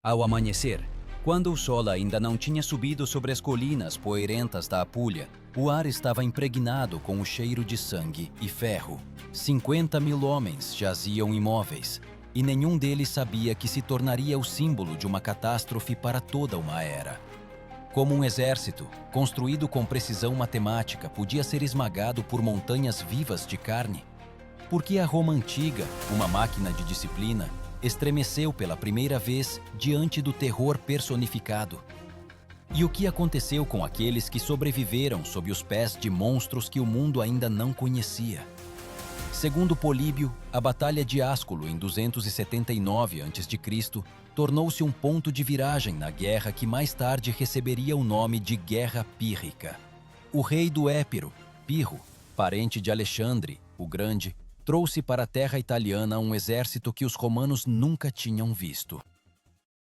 Ao amanhecer, quando o sol ainda não tinha subido sobre as colinas poeirentas da Apúlia, o ar estava impregnado com o cheiro de sangue e ferro. 50.000 homens jaziam imóveis, e nenhum deles sabia que se tornaria o símbolo de uma catástrofe para toda uma era. Como um exército, construído com precisão matemática, podia ser esmagado por montanhas vivas de carne? Porque a Roma antiga, uma máquina de disciplina, estremeceu pela primeira vez diante do terror personificado. E o que aconteceu com aqueles que sobreviveram sob os pés de monstros que o mundo ainda não conhecia? Segundo Políbio, a Batalha de Asculo em 279 a.C. tornou-se um ponto de viragem na guerra que mais tarde receberia o nome de Guerra Pírrica. O rei do Épiro, Pirro, parente de Alexandre, o Grande, trouxe para a terra italiana um exército que os romanos nunca tinham visto.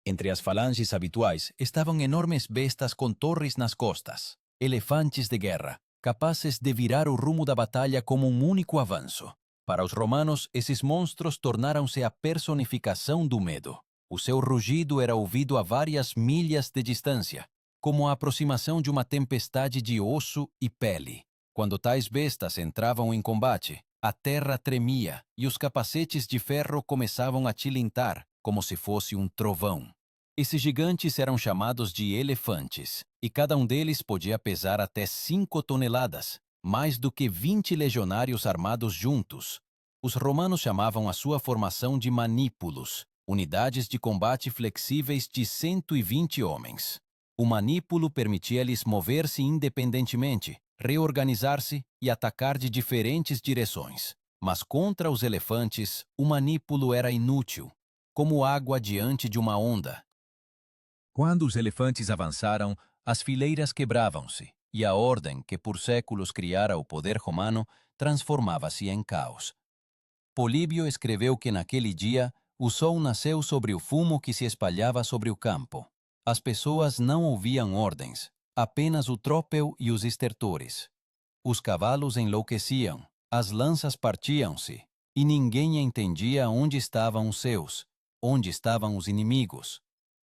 Entre as falanges habituais estavam enormes bestas com torres nas costas, elefantes de guerra, capazes de virar o rumo da batalha como um único avanço. Para os romanos, esses monstros tornaram-se a personificação do medo. O seu rugido era ouvido a várias milhas de distância, como a aproximação de uma tempestade de osso e pele. Quando tais bestas entravam em combate, a terra tremia e os capacetes de ferro começavam a tilintar, como se fosse um trovão. Esses gigantes eram chamados de elefantes, e cada um deles podia pesar até 5 toneladas, mais do que 20 legionários armados juntos. Os romanos chamavam a sua formação de manípulos, unidades de combate flexíveis de 120 homens. O manípulo permitia-lhes mover-se independentemente, reorganizar-se e atacar de diferentes direções. Mas contra os elefantes, o manípulo era inútil, como água diante de uma onda. Quando os elefantes avançaram, as fileiras quebravam-se, e a ordem que por séculos criara o poder romano transformava-se em caos. Políbio escreveu que naquele dia o sol nasceu sobre o fumo que se espalhava sobre o campo. As pessoas não ouviam ordens, apenas o tropel e os estertores. Os cavalos enlouqueciam, as lanças partiam-se, e ninguém entendia onde estavam os seus, onde estavam os inimigos.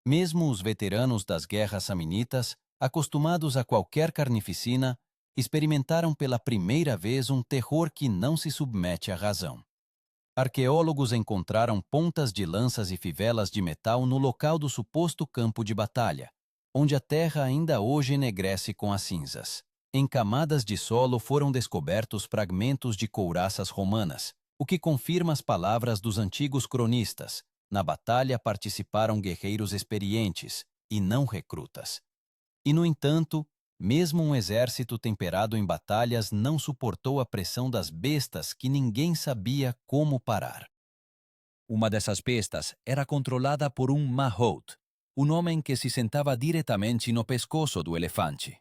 Mesmo os veteranos das guerras samnitas, acostumados a qualquer carnificina, experimentaram pela primeira vez um terror que não se submete à razão. Arqueólogos encontraram pontas de lanças e fivelas de metal no local do suposto campo de batalha, onde a terra ainda hoje enegrece com as cinzas. Em camadas de solo foram descobertos fragmentos de couraças romanas, o que confirma as palavras dos antigos cronistas: na batalha participaram guerreiros experientes, e não recrutas. E, no entanto, mesmo um exército temperado em batalhas não suportou a pressão das bestas que ninguém sabia como parar. Uma dessas bestas era controlada por um mahout, um homem que se sentava diretamente no pescoço do elefante.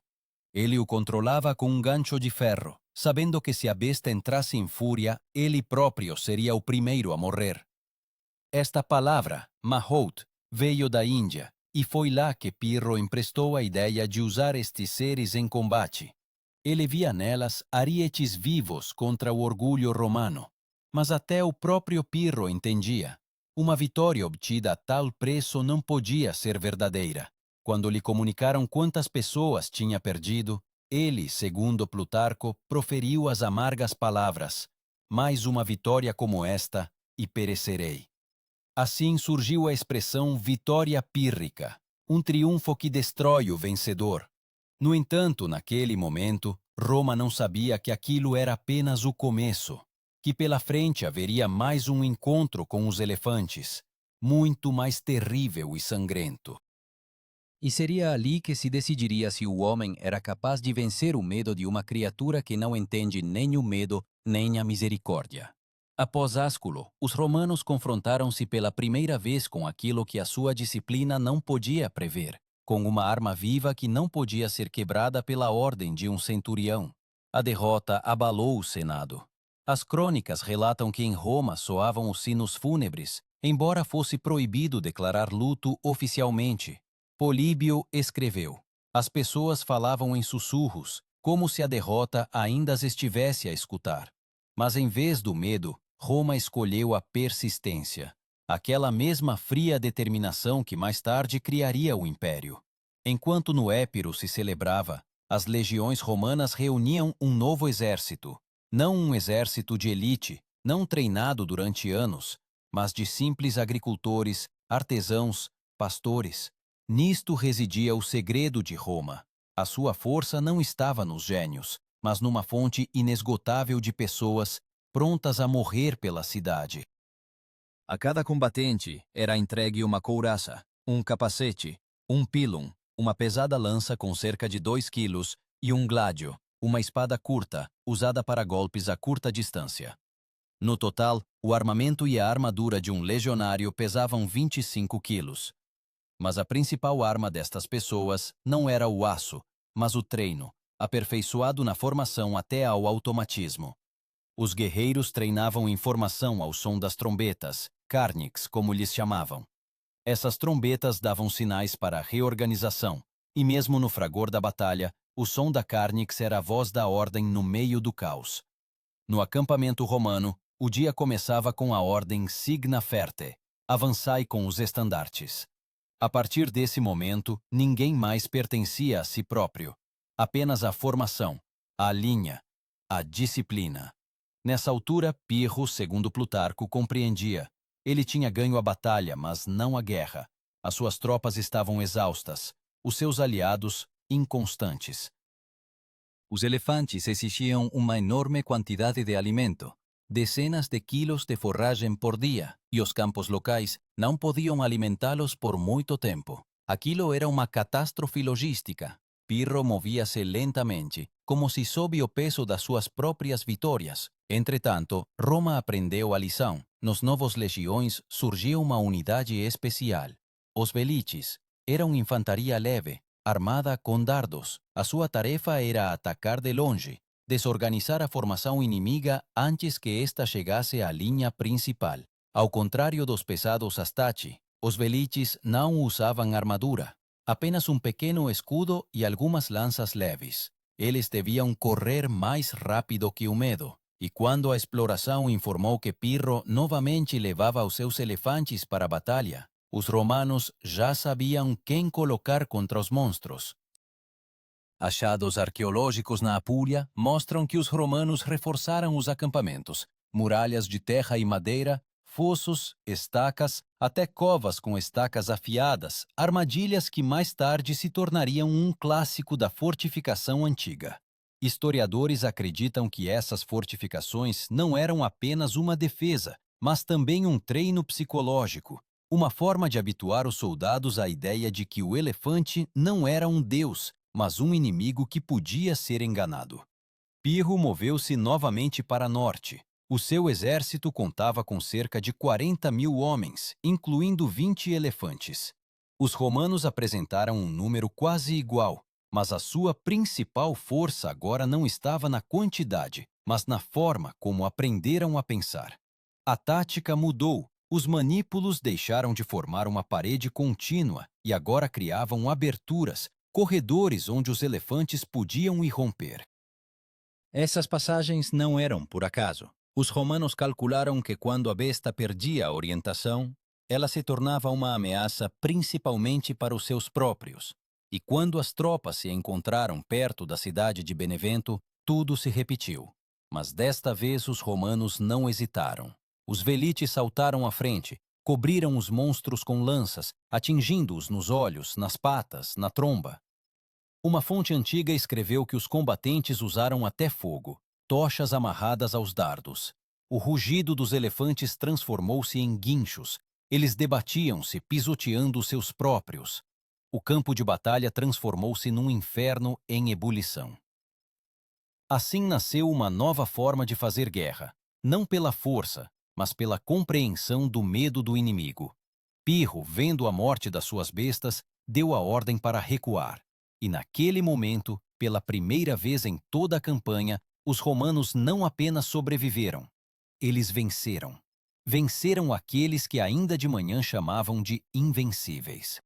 Ele o controlava com um gancho de ferro, sabendo que se a besta entrasse em fúria, ele próprio seria o primeiro a morrer. Esta palavra, mahout, veio da Índia, e foi lá que Pirro emprestou a ideia de usar estes seres em combate. Ele via nelas arietes vivos contra o orgulho romano. Mas até o próprio Pirro entendia. Uma vitória obtida a tal preço não podia ser verdadeira. Quando lhe comunicaram quantas pessoas tinha perdido, ele, segundo Plutarco, proferiu as amargas palavras: mais uma vitória como esta, e perecerei. Assim surgiu a expressão vitória pírrica, um triunfo que destrói o vencedor. No entanto, naquele momento, Roma não sabia que aquilo era apenas o começo, que pela frente haveria mais um encontro com os elefantes, muito mais terrível e sangrento. E seria ali que se decidiria se o homem era capaz de vencer o medo de uma criatura que não entende nem o medo nem a misericórdia. Após Asculo, os romanos confrontaram-se pela primeira vez com aquilo que a sua disciplina não podia prever, com uma arma viva que não podia ser quebrada pela ordem de um centurião. A derrota abalou o Senado. As crônicas relatam que em Roma soavam os sinos fúnebres, embora fosse proibido declarar luto oficialmente. Políbio escreveu: as pessoas falavam em sussurros, como se a derrota ainda as estivesse a escutar. Mas em vez do medo, Roma escolheu a persistência. aquela mesma fria determinação que mais tarde criaria o império. Enquanto no Épiro se celebrava, as legiões romanas reuniam um novo exército, não um exército de elite, não treinado durante anos, mas de simples agricultores, artesãos, pastores. Nisto residia o segredo de Roma. A sua força não estava nos gênios, mas numa fonte inesgotável de pessoas prontas a morrer pela cidade. A cada combatente era entregue uma couraça, um capacete, um pilum, uma pesada lança com cerca de 2 quilos e um gládio, uma espada curta, usada para golpes a curta distância. No total, o armamento e a armadura de um legionário pesavam 25 quilos. Mas a principal arma destas pessoas não era o aço, mas o treino, aperfeiçoado na formação até ao automatismo. Os guerreiros treinavam em formação ao som das trombetas, carnix, como lhes chamavam. Essas trombetas davam sinais para a reorganização, e mesmo no fragor da batalha, o som da carnix era a voz da ordem no meio do caos. No acampamento romano, o dia começava com a ordem signa ferte, avançai com os estandartes. A partir desse momento, ninguém mais pertencia a si próprio, apenas a formação, a linha, a disciplina. Nessa altura, Pirro, segundo Plutarco, compreendia. Ele tinha ganho a batalha, mas não a guerra. As suas tropas estavam exaustas, os seus aliados inconstantes. Os elefantes exigiam uma enorme quantidade de alimento, dezenas de quilos de forragem por dia, e os campos locais não podiam alimentá-los por muito tempo. Aquilo era uma catástrofe logística. Pirro movia-se lentamente, como se sob o peso das suas próprias vitórias. Entretanto, Roma aprendeu a lição. Nos novos legiões surgiu uma unidade especial. Os velites eram infantaria leve, armada com dardos. A sua tarefa era atacar de longe, desorganizar a formação inimiga antes que esta chegasse à linha principal. Ao contrário dos pesados astachi, os velites não usavam armadura, apenas um pequeno escudo e algumas lanças leves. Eles deviam correr mais rápido que o medo. E quando a exploração informou que Pirro novamente levava os seus elefantes para a batalha, os romanos já sabiam quem colocar contra os monstros. Achados arqueológicos na Apulia mostram que os romanos reforçaram os acampamentos, muralhas de terra e madeira, fossos, estacas, até covas com estacas afiadas, armadilhas que mais tarde se tornariam um clássico da fortificação antiga. Historiadores acreditam que essas fortificações não eram apenas uma defesa, mas também um treino psicológico, uma forma de habituar os soldados à ideia de que o elefante não era um deus, mas um inimigo que podia ser enganado. Pirro moveu-se novamente para norte. O seu exército contava com cerca de 40.000 homens, incluindo 20 elefantes. Os romanos apresentaram um número quase igual, mas a sua principal força agora não estava na quantidade, mas na forma como aprenderam a pensar. A tática mudou. Os manípulos deixaram de formar uma parede contínua e agora criavam aberturas, corredores onde os elefantes podiam irromper. Essas passagens não eram por acaso. Os romanos calcularam que quando a besta perdia a orientação, ela se tornava uma ameaça principalmente para os seus próprios. E quando as tropas se encontraram perto da cidade de Benevento, tudo se repetiu. Mas desta vez os romanos não hesitaram. Os velites saltaram à frente, cobriram os monstros com lanças, atingindo-os nos olhos, nas patas, na tromba. Uma fonte antiga escreveu que os combatentes usaram até fogo, tochas amarradas aos dardos. O rugido dos elefantes transformou-se em guinchos. Eles debatiam-se, pisoteando os seus próprios. O campo de batalha transformou-se num inferno em ebulição. Assim nasceu uma nova forma de fazer guerra, não pela força, mas pela compreensão do medo do inimigo. Pirro, vendo a morte das suas bestas, deu a ordem para recuar. E naquele momento, pela primeira vez em toda a campanha, os romanos não apenas sobreviveram, eles venceram. Venceram aqueles que ainda de manhã chamavam de invencíveis.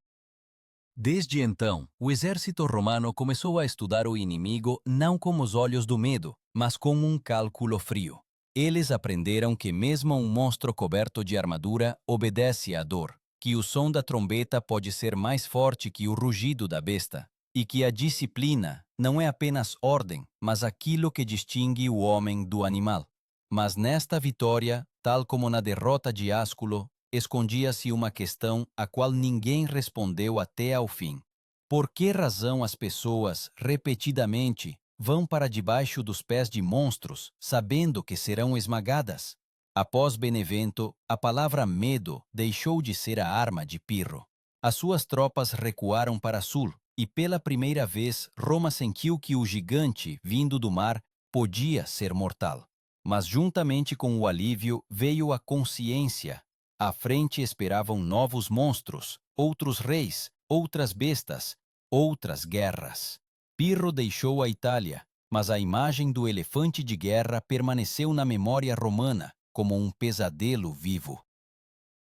Desde então, o exército romano começou a estudar o inimigo não com os olhos do medo, mas com um cálculo frio. Eles aprenderam que mesmo um monstro coberto de armadura obedece à dor, que o som da trombeta pode ser mais forte que o rugido da besta, e que a disciplina não é apenas ordem, mas aquilo que distingue o homem do animal. Mas nesta vitória, tal como na derrota de Ásculo, escondia-se uma questão a qual ninguém respondeu até ao fim. Por que razão as pessoas, repetidamente, vão para debaixo dos pés de monstros, sabendo que serão esmagadas? Após Benevento, a palavra medo deixou de ser a arma de Pirro. As suas tropas recuaram para sul, e pela primeira vez Roma sentiu que o gigante, vindo do mar, podia ser mortal. Mas juntamente com o alívio veio a consciência. À frente esperavam novos monstros, outros reis, outras bestas, outras guerras. Pirro deixou a Itália, mas a imagem do elefante de guerra permaneceu na memória romana como um pesadelo vivo.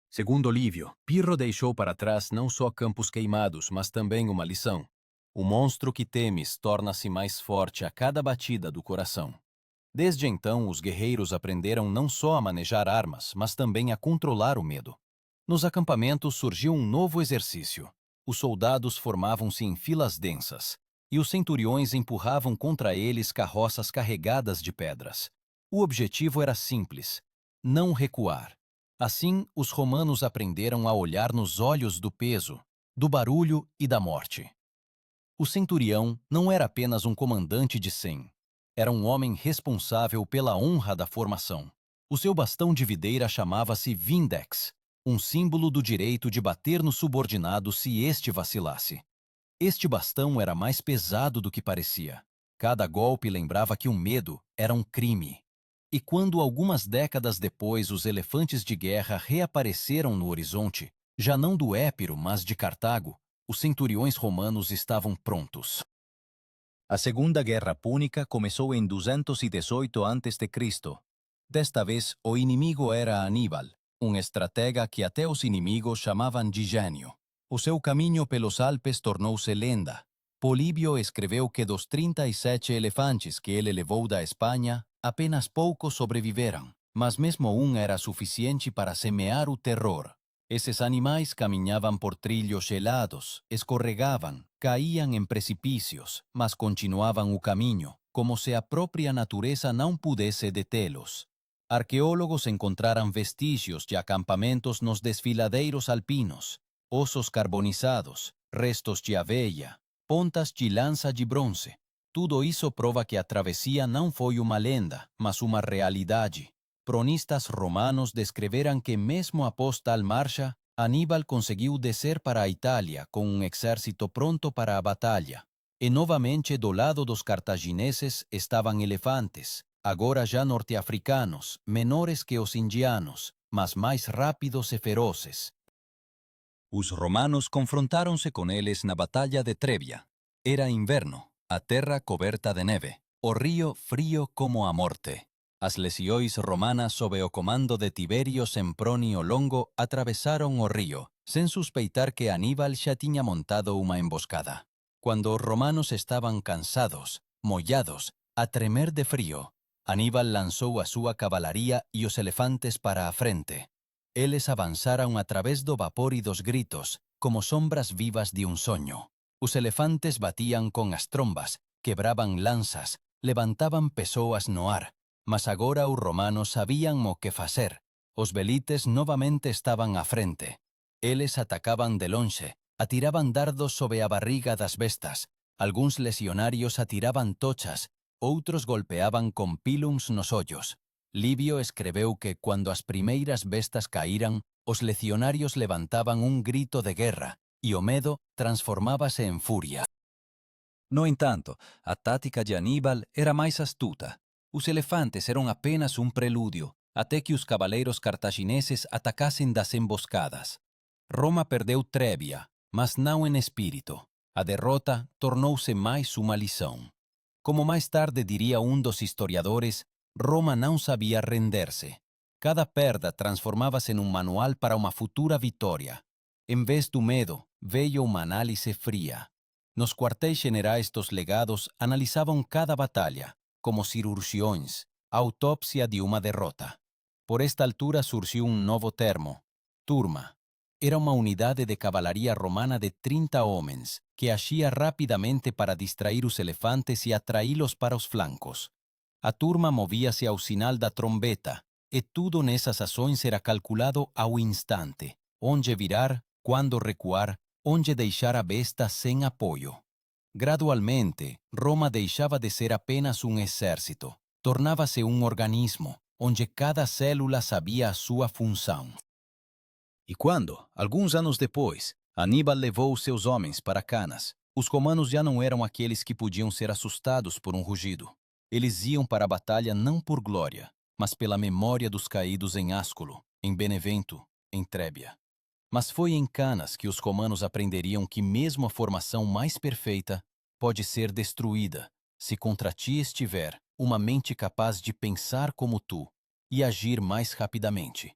Segundo Lívio, Pirro deixou para trás não só campos queimados, mas também uma lição. O monstro que temes torna-se mais forte a cada batida do coração. Desde então, os guerreiros aprenderam não só a manejar armas, mas também a controlar o medo. Nos acampamentos surgiu um novo exercício. Os soldados formavam-se em filas densas, e os centuriões empurravam contra eles carroças carregadas de pedras. O objetivo era simples: não recuar. Assim, os romanos aprenderam a olhar nos olhos do peso, do barulho e da morte. O centurião não era apenas um comandante de 100. Era um homem responsável pela honra da formação. O seu bastão de videira chamava-se vindex, um símbolo do direito de bater no subordinado se este vacilasse. Este bastão era mais pesado do que parecia. Cada golpe lembrava que o medo era um crime. E quando algumas décadas depois os elefantes de guerra reapareceram no horizonte, já não do Épiro, mas de Cartago, os centuriões romanos estavam prontos. A Segunda Guerra Púnica começou em 218 a.C. Desta vez, o inimigo era Aníbal, um estratega que até os inimigos chamavam de gênio. O seu caminho pelos Alpes tornou-se lenda. Políbio escreveu que dos 37 elefantes que ele levou da Espanha, apenas poucos sobreviveram, mas mesmo um era suficiente para semear o terror. Esses animais caminhavam por trilhos gelados, escorregavam, caíam em precipícios, mas continuavam o caminho, como se a própria natureza não pudesse detê-los. Arqueólogos encontraram vestígios de acampamentos nos desfiladeiros alpinos, ossos carbonizados, restos de aveia, pontas de lança de bronze. Tudo isso prova que a travessia não foi uma lenda, mas uma realidade. Cronistas romanos descreveram que mesmo após tal marcha, Aníbal conseguiu descer para a Itália com um exército pronto para a batalha. E novamente do lado dos cartagineses estavam elefantes, agora já norte-africanos, menores que os indianos, mas mais rápidos e ferozes. Os romanos confrontaram-se com eles na Batalha de Trebia. Era inverno, a terra coberta de neve, o rio frio como a morte. As legiões romanas sob o comando de Tiberio Sempronio Longo atravessaram o rio, sem suspeitar que Aníbal já tinha montado uma emboscada. Quando os romanos estavam cansados, molhados, a tremer de frio, Aníbal lançou a sua cavalaria e os elefantes para a frente. Eles avançaram a través do vapor e dos gritos, como sombras vivas de um sonho. Os elefantes batiam com as trombas, quebravam lanças, levantavam pessoas no ar. Mas agora os romanos sabiam o que fazer. Os velites novamente estavam à frente. Eles atacavam de longe, atiravam dardos sobre a barriga das bestas. Alguns legionários atiravam tochas, outros golpeavam com pilums nos ollos. Livio escreveu que quando as primeiras bestas caíram, os legionários levantavam um grito de guerra e o medo transformava-se em fúria. No entanto, a tática de Aníbal era mais astuta. Os elefantes eram apenas um prelúdio, até que os cavaleiros cartagineses atacassem das emboscadas. Roma perdeu Trebia, mas não em espírito. A derrota tornou-se mais uma lição. Como mais tarde diria um dos historiadores, Roma não sabia render-se. Cada perda transformava-se em um manual para uma futura vitória. Em vez do medo, veio uma análise fria. Nos quartéis generais dos legados analisavam cada batalha, como cirurgiões, Autópsia de uma derrota. Por esta altura surgiu um novo termo, turma. Era uma unidade de cavalaria romana de 30 homens, que agia rapidamente para distrair os elefantes e atraí-los para os flancos. A turma movia-se ao sinal da trombeta, e tudo nessas ações era calculado ao instante, onde virar, quando recuar, onde deixar a besta sem apoio. Gradualmente, Roma deixava de ser apenas um exército, tornava-se um organismo, onde cada célula sabia a sua função. E quando, alguns anos depois, Aníbal levou os seus homens para Canas, os romanos já não eram aqueles que podiam ser assustados por um rugido. Eles iam para a batalha não por glória, mas pela memória dos caídos em Ásculo, em Benevento, em Trébia. Mas foi em Canas que os romanos aprenderiam que mesmo a formação mais perfeita pode ser destruída se contra ti estiver uma mente capaz de pensar como tu e agir mais rapidamente.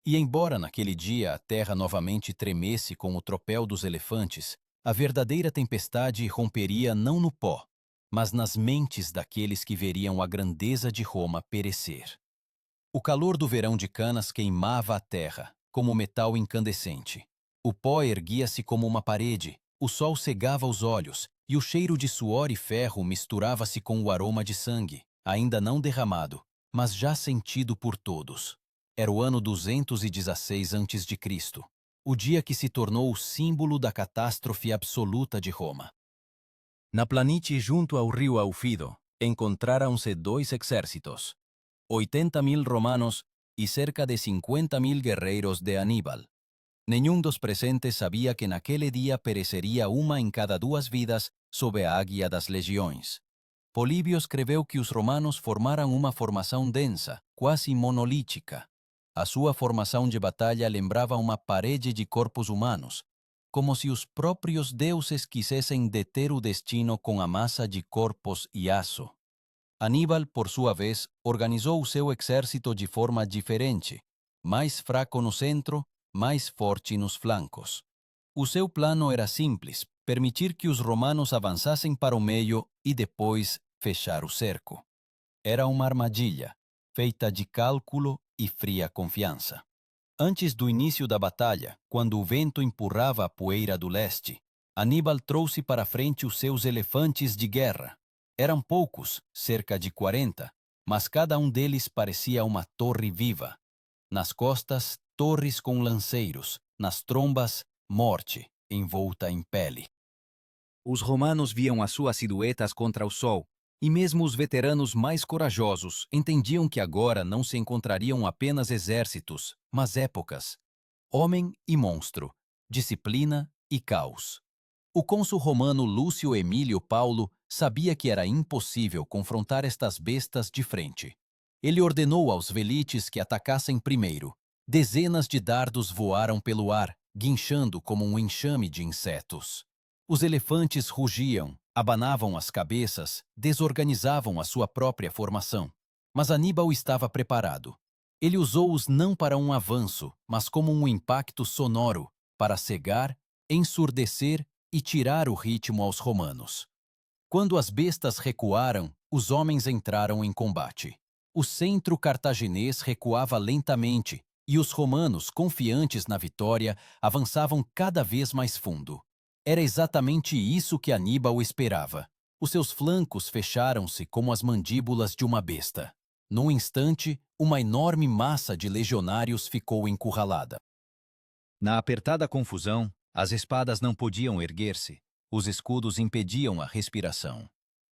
E embora naquele dia a terra novamente tremesse com o tropel dos elefantes, a verdadeira tempestade romperia não no pó, mas nas mentes daqueles que veriam a grandeza de Roma perecer. O calor do verão de Canas queimava a terra, como metal incandescente. O pó erguia-se como uma parede, o sol cegava os olhos, e o cheiro de suor e ferro misturava-se com o aroma de sangue, ainda não derramado, mas já sentido por todos. Era o ano 216 a.C., o dia que se tornou o símbolo da catástrofe absoluta de Roma. Na planície junto ao rio Aufido, encontraram-se 2 exércitos, 80.000 romanos e cerca de 50.000 guerreiros de Aníbal. Nenhum dos presentes sabia que naquele dia pereceria uma em cada 2 vidas sob a águia das legiões. Políbio escreveu que os romanos formaram uma formação densa, quase monolítica. A sua formação de batalha lembrava uma parede de corpos humanos, como se os próprios deuses quisessem deter o destino com a massa de corpos e aço. Aníbal, por sua vez, organizou o seu exército de forma diferente, mais fraco no centro, mais forte nos flancos. O seu plano era simples, permitir que os romanos avançassem para o meio e depois fechar o cerco. Era uma armadilha, feita de cálculo e fria confiança. Antes do início da batalha, quando o vento empurrava a poeira do leste, Aníbal trouxe para frente os seus elefantes de guerra. Eram poucos, cerca de 40, mas cada um deles parecia uma torre viva. Nas costas, torres com lanceiros, nas trombas, morte, envolta em pele. Os romanos viam as suas silhuetas contra o sol, e mesmo os veteranos mais corajosos entendiam que agora não se encontrariam apenas exércitos, mas épocas. Homem e monstro, disciplina e caos. O cônsul romano Lúcio Emílio Paulo sabia que era impossível confrontar estas bestas de frente. Ele ordenou aos velites que atacassem primeiro. Dezenas de dardos voaram pelo ar, guinchando como um enxame de insetos. Os elefantes rugiam, abanavam as cabeças, desorganizavam a sua própria formação. Mas Aníbal estava preparado. Ele usou-os não para um avanço, mas como um impacto sonoro, para cegar, ensurdecer e tirar o ritmo aos romanos. Quando as bestas recuaram, os homens entraram em combate. O centro cartaginês recuava lentamente, e os romanos, confiantes na vitória, avançavam cada vez mais fundo. Era exatamente isso que Aníbal esperava. Os seus flancos fecharam-se como as mandíbulas de uma besta. Num instante, uma enorme massa de legionários ficou encurralada. Na apertada confusão, as espadas não podiam erguer-se, os escudos impediam a respiração.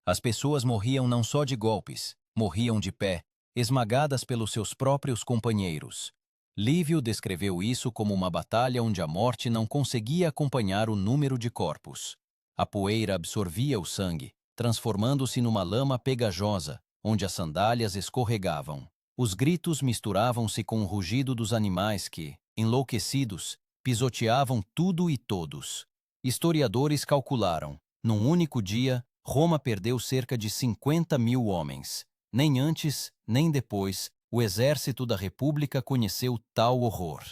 As pessoas morriam não só de golpes, morriam de pé, esmagadas pelos seus próprios companheiros. Lívio descreveu isso como uma batalha onde a morte não conseguia acompanhar o número de corpos. A poeira absorvia o sangue, transformando-se numa lama pegajosa, onde as sandálias escorregavam. Os gritos misturavam-se com o rugido dos animais que, enlouquecidos, pisoteavam tudo e todos. Historiadores calcularam, num único dia, Roma perdeu cerca de 50.000 homens. Nem antes, nem depois, o exército da República conheceu tal horror.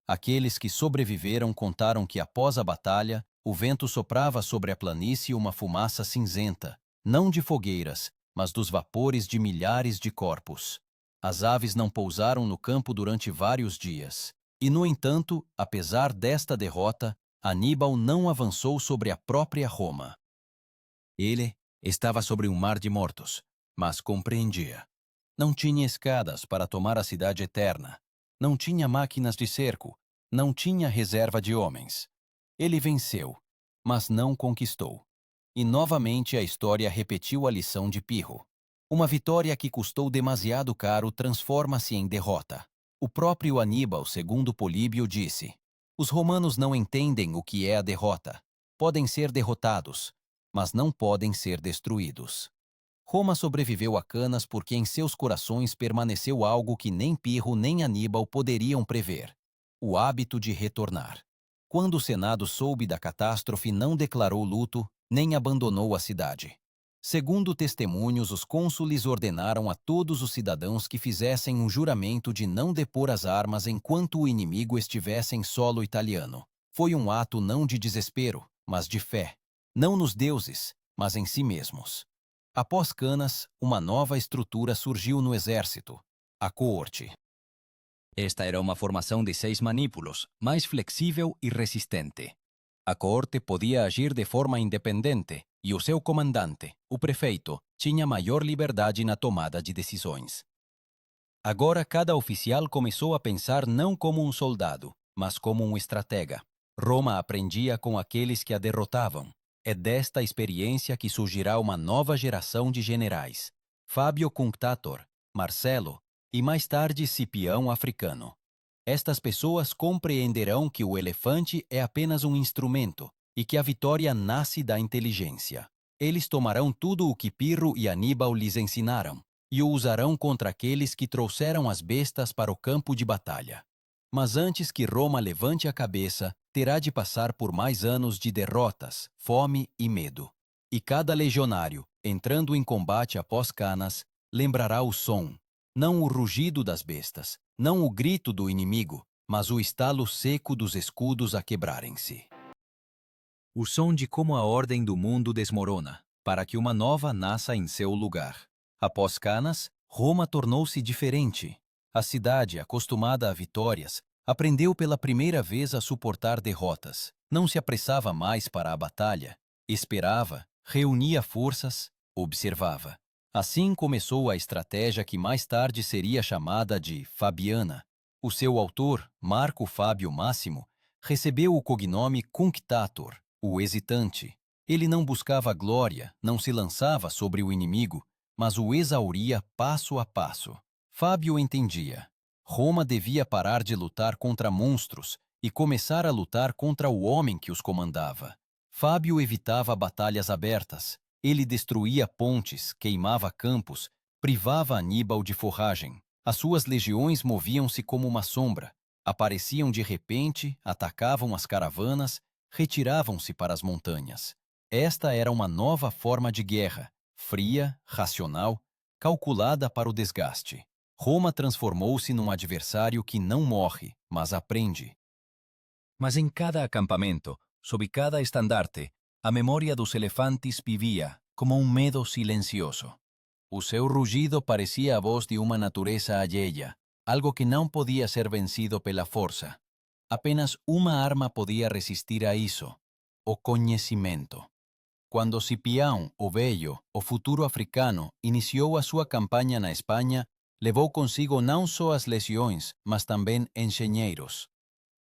Aqueles que sobreviveram contaram que após a batalha, o vento soprava sobre a planície uma fumaça cinzenta, não de fogueiras, mas dos vapores de milhares de corpos. As aves não pousaram no campo durante vários dias. E, no entanto, apesar desta derrota, Aníbal não avançou sobre a própria Roma. Ele estava sobre um mar de mortos, mas compreendia. Não tinha escadas para tomar a cidade eterna. Não tinha máquinas de cerco. Não tinha reserva de homens. Ele venceu, mas não conquistou. E novamente a história repetiu a lição de Pirro. Uma vitória que custou demasiado caro transforma-se em derrota. O próprio Aníbal, segundo Políbio, disse: os romanos não entendem o que é a derrota. Podem ser derrotados, mas não podem ser destruídos. Roma sobreviveu a Canas porque em seus corações permaneceu algo que nem Pirro nem Aníbal poderiam prever: o hábito de retornar. Quando o Senado soube da catástrofe, não declarou luto, nem abandonou a cidade. Segundo testemunhos, os cônsules ordenaram a todos os cidadãos que fizessem um juramento de não depor as armas enquanto o inimigo estivesse em solo italiano. Foi um ato não de desespero, mas de fé. Não nos deuses, mas em si mesmos. Após Canas, uma nova estrutura surgiu no exército: a coorte. Esta era uma formação de 6 manípulos, mais flexível e resistente. A coorte podia agir de forma independente e o seu comandante, o prefeito, tinha maior liberdade na tomada de decisões. Agora cada oficial começou a pensar não como um soldado, mas como um estratega. Roma aprendia com aqueles que a derrotavam. É desta experiência que surgirá uma nova geração de generais: Fábio Cunctator, Marcelo e mais tarde Cipião Africano. Estas pessoas compreenderão que o elefante é apenas um instrumento e que a vitória nasce da inteligência. Eles tomarão tudo o que Pirro e Aníbal lhes ensinaram e o usarão contra aqueles que trouxeram as bestas para o campo de batalha. Mas antes que Roma levante a cabeça, terá de passar por mais anos de derrotas, fome e medo. E cada legionário, entrando em combate após Canas, lembrará o som, não o rugido das bestas, não o grito do inimigo, mas o estalo seco dos escudos a quebrarem-se. O som de como a ordem do mundo desmorona, para que uma nova nasça em seu lugar. Após Canas, Roma tornou-se diferente. A cidade, acostumada a vitórias, aprendeu pela primeira vez a suportar derrotas. Não se apressava mais para a batalha. Esperava, reunia forças, observava. Assim começou a estratégia que mais tarde seria chamada de Fabiana. O seu autor, Marco Fábio Máximo, recebeu o cognome Cunctator, o hesitante. Ele não buscava glória, não se lançava sobre o inimigo, mas o exauria passo a passo. Fábio entendia. Roma devia parar de lutar contra monstros e começar a lutar contra o homem que os comandava. Fábio evitava batalhas abertas. Ele destruía pontes, queimava campos, privava Aníbal de forragem. As suas legiões moviam-se como uma sombra. Apareciam de repente, atacavam as caravanas, retiravam-se para as montanhas. Esta era uma nova forma de guerra, fria, racional, calculada para o desgaste. Roma transformou-se num adversário que não morre, mas aprende. Mas em cada acampamento, sob cada estandarte, a memória dos elefantes vivia como um medo silencioso. O seu rugido parecia a voz de uma natureza alheia, algo que não podia ser vencido pela força. Apenas uma arma podia resistir a isso: o conhecimento. Quando Cipião, o Velho, o futuro africano, iniciou a sua campanha na Espanha, levou consigo não só as legiões, mas também engenheiros.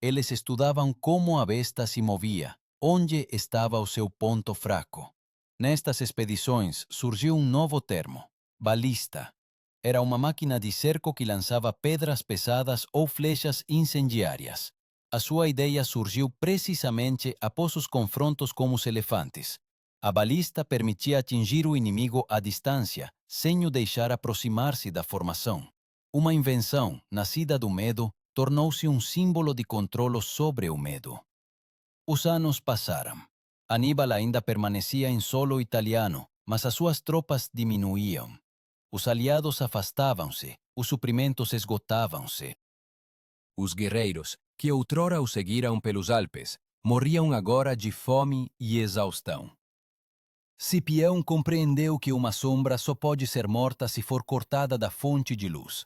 Eles estudavam como a besta se movia, onde estava o seu ponto fraco. Nestas expedições surgiu um novo termo: balista. Era uma máquina de cerco que lançava pedras pesadas ou flechas incendiárias. A sua ideia surgiu precisamente após os confrontos com os elefantes. A balista permitia atingir o inimigo à distância, sem o deixar aproximar-se da formação. Uma invenção, nascida do medo, tornou-se um símbolo de controle sobre o medo. Os anos passaram. Aníbal ainda permanecia em solo italiano, mas as suas tropas diminuíam. Os aliados afastavam-se, os suprimentos esgotavam-se. Os guerreiros, que outrora o seguiram pelos Alpes, morriam agora de fome e exaustão. Cipião compreendeu que uma sombra só pode ser morta se for cortada da fonte de luz.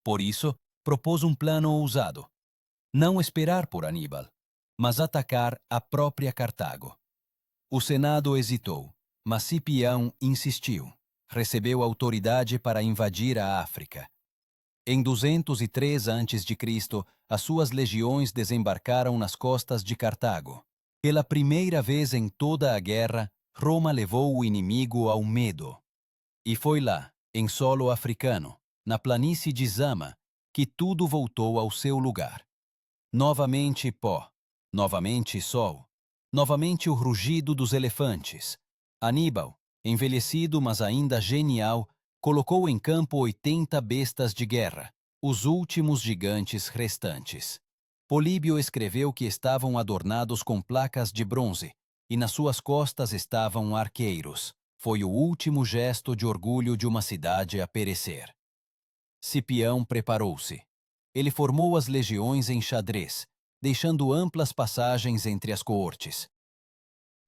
Por isso, propôs um plano ousado. Não esperar por Aníbal, mas atacar a própria Cartago. O Senado hesitou, mas Cipião insistiu. Recebeu autoridade para invadir a África. Em 203 a.C., as suas legiões desembarcaram nas costas de Cartago. Pela primeira vez em toda a guerra, Roma levou o inimigo ao medo. E foi lá, em solo africano, na planície de Zama, que tudo voltou ao seu lugar. Novamente pó, novamente sol, novamente o rugido dos elefantes. Aníbal, envelhecido mas ainda genial, colocou em campo 80 bestas de guerra, os últimos gigantes restantes. Políbio escreveu que estavam adornados com placas de bronze, e nas suas costas estavam arqueiros. Foi o último gesto de orgulho de uma cidade a perecer. Cipião preparou-se. Ele formou as legiões em xadrez, deixando amplas passagens entre as coortes.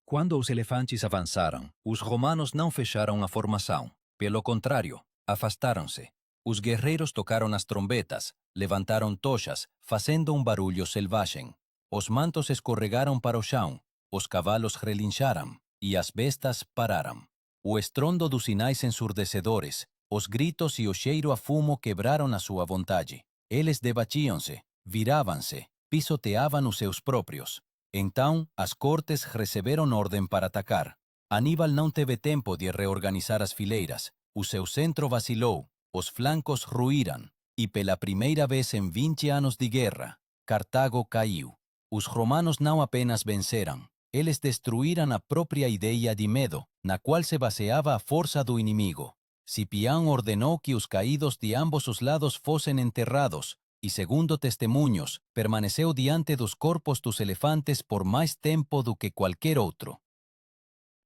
Quando os elefantes avançaram, os romanos não fecharam a formação. Pelo contrário, afastaram-se. Os guerreiros tocaram as trombetas, levantaram tochas, fazendo um barulho selvagem. Os mantos escorregaram para o chão, os cavalos relincharam e as bestas pararam. O estrondo dos sinais ensurdecedores, os gritos e o cheiro a fumo quebraram a sua vontade. Eles debatiam-se, viravam-se, pisoteavam os seus próprios. Então, as cortes receberam ordem para atacar. Aníbal não teve tempo de reorganizar as fileiras. O seu centro vacilou, os flancos ruíram, e pela primeira vez em 20 anos de guerra, Cartago caiu. Os romanos não apenas venceram, eles destruíram a própria ideia de medo, na qual se baseava a força do inimigo. Cipião ordenou que os caídos de ambos os lados fossem enterrados, e segundo testemunhos, permaneceu diante dos corpos dos elefantes por mais tempo do que qualquer outro.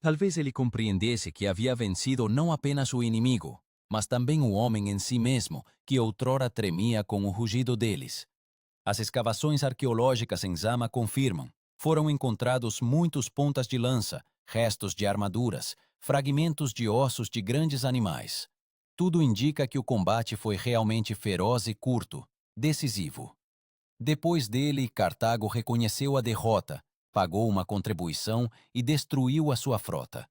Talvez ele compreendesse que havia vencido não apenas o inimigo, mas também o homem em si mesmo, que outrora tremia com o rugido deles. As escavações arqueológicas em Zama confirmam. Foram encontrados muitos pontas de lança, restos de armaduras, fragmentos de ossos de grandes animais. Tudo indica que o combate foi realmente feroz e curto, decisivo. Depois dele, Cartago reconheceu a derrota, pagou uma contribuição e destruiu a sua frota.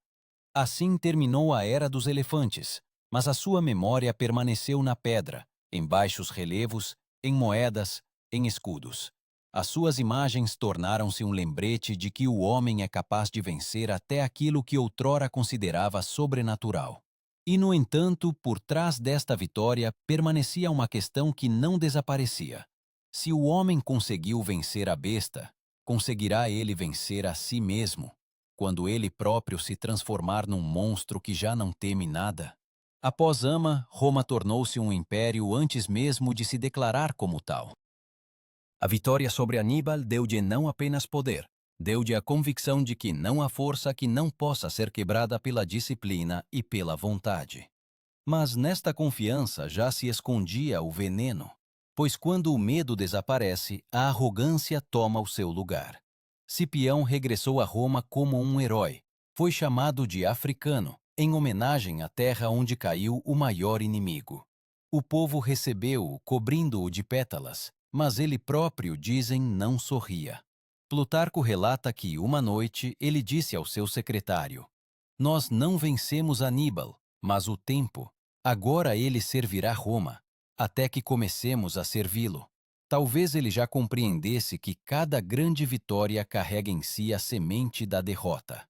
Assim terminou a Era dos Elefantes, mas a sua memória permaneceu na pedra, em baixos relevos, em moedas, em escudos. As suas imagens tornaram-se um lembrete de que o homem é capaz de vencer até aquilo que outrora considerava sobrenatural. E, no entanto, por trás desta vitória permanecia uma questão que não desaparecia. Se o homem conseguiu vencer a besta, conseguirá ele vencer a si mesmo, quando ele próprio se transformar num monstro que já não teme nada? Após Zama, Roma tornou-se um império antes mesmo de se declarar como tal. A vitória sobre Aníbal deu-lhe não apenas poder, deu-lhe a convicção de que não há força que não possa ser quebrada pela disciplina e pela vontade. Mas nesta confiança já se escondia o veneno, pois quando o medo desaparece, a arrogância toma o seu lugar. Cipião regressou a Roma como um herói. Foi chamado de africano, em homenagem à terra onde caiu o maior inimigo. O povo recebeu-o, cobrindo-o de pétalas, mas ele próprio, dizem, não sorria. Plutarco relata que, uma noite, ele disse ao seu secretário: "Nós não vencemos Aníbal, mas o tempo. Agora ele servirá Roma, até que comecemos a servi-lo." Talvez ele já compreendesse que cada grande vitória carrega em si a semente da derrota.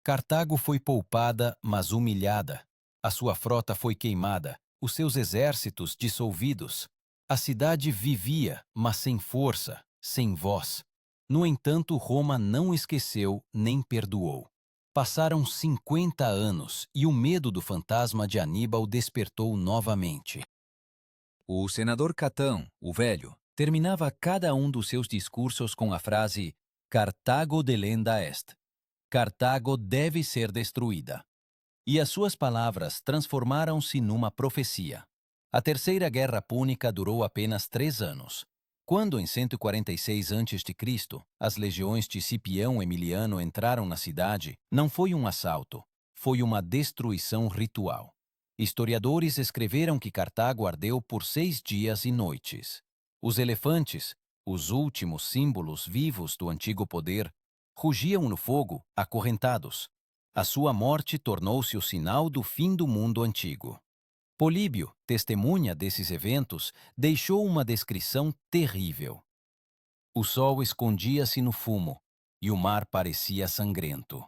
Cartago foi poupada, mas humilhada. A sua frota foi queimada, os seus exércitos dissolvidos. A cidade vivia, mas sem força, sem voz. No entanto, Roma não esqueceu nem perdoou. Passaram 50 anos e o medo do fantasma de Aníbal despertou novamente. O senador Catão, o Velho, terminava cada um dos seus discursos com a frase "Cartago delenda est". Cartago deve ser destruída. E as suas palavras transformaram-se numa profecia. A Terceira Guerra Púnica durou apenas 3 anos. Quando, em 146 a.C., as legiões de Cipião Emiliano entraram na cidade, não foi um assalto, foi uma destruição ritual. Historiadores escreveram que Cartago ardeu por 6 dias e noites. Os elefantes, os últimos símbolos vivos do antigo poder, rugiam no fogo, acorrentados. A sua morte tornou-se o sinal do fim do mundo antigo. Políbio, testemunha desses eventos, deixou uma descrição terrível. O sol escondia-se no fumo e o mar parecia sangrento.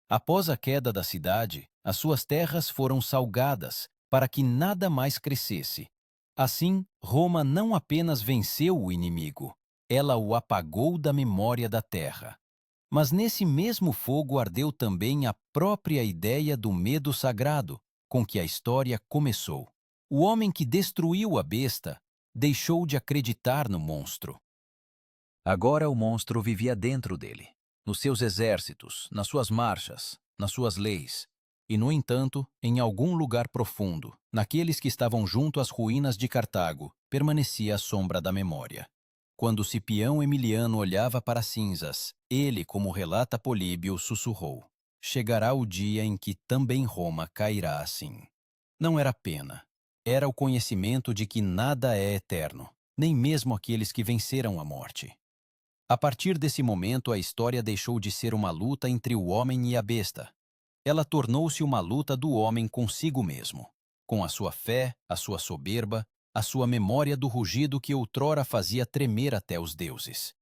Após a queda da cidade, as suas terras foram salgadas para que nada mais crescesse. Assim, Roma não apenas venceu o inimigo, ela o apagou da memória da terra. Mas nesse mesmo fogo ardeu também a própria ideia do medo sagrado, com que a história começou. O homem que destruiu a besta deixou de acreditar no monstro. Agora o monstro vivia dentro dele, nos seus exércitos, nas suas marchas, nas suas leis. E, no entanto, em algum lugar profundo, naqueles que estavam junto às ruínas de Cartago, permanecia a sombra da memória. Quando Cipião Emiliano olhava para as cinzas, ele, como relata Políbio, sussurrou: chegará o dia em que também Roma cairá assim. Não era pena. Era o conhecimento de que nada é eterno, nem mesmo aqueles que venceram a morte. A partir desse momento, a história deixou de ser uma luta entre o homem e a besta. Ela tornou-se uma luta do homem consigo mesmo, com a sua fé, a sua soberba, a sua memória do rugido que outrora fazia tremer até os deuses.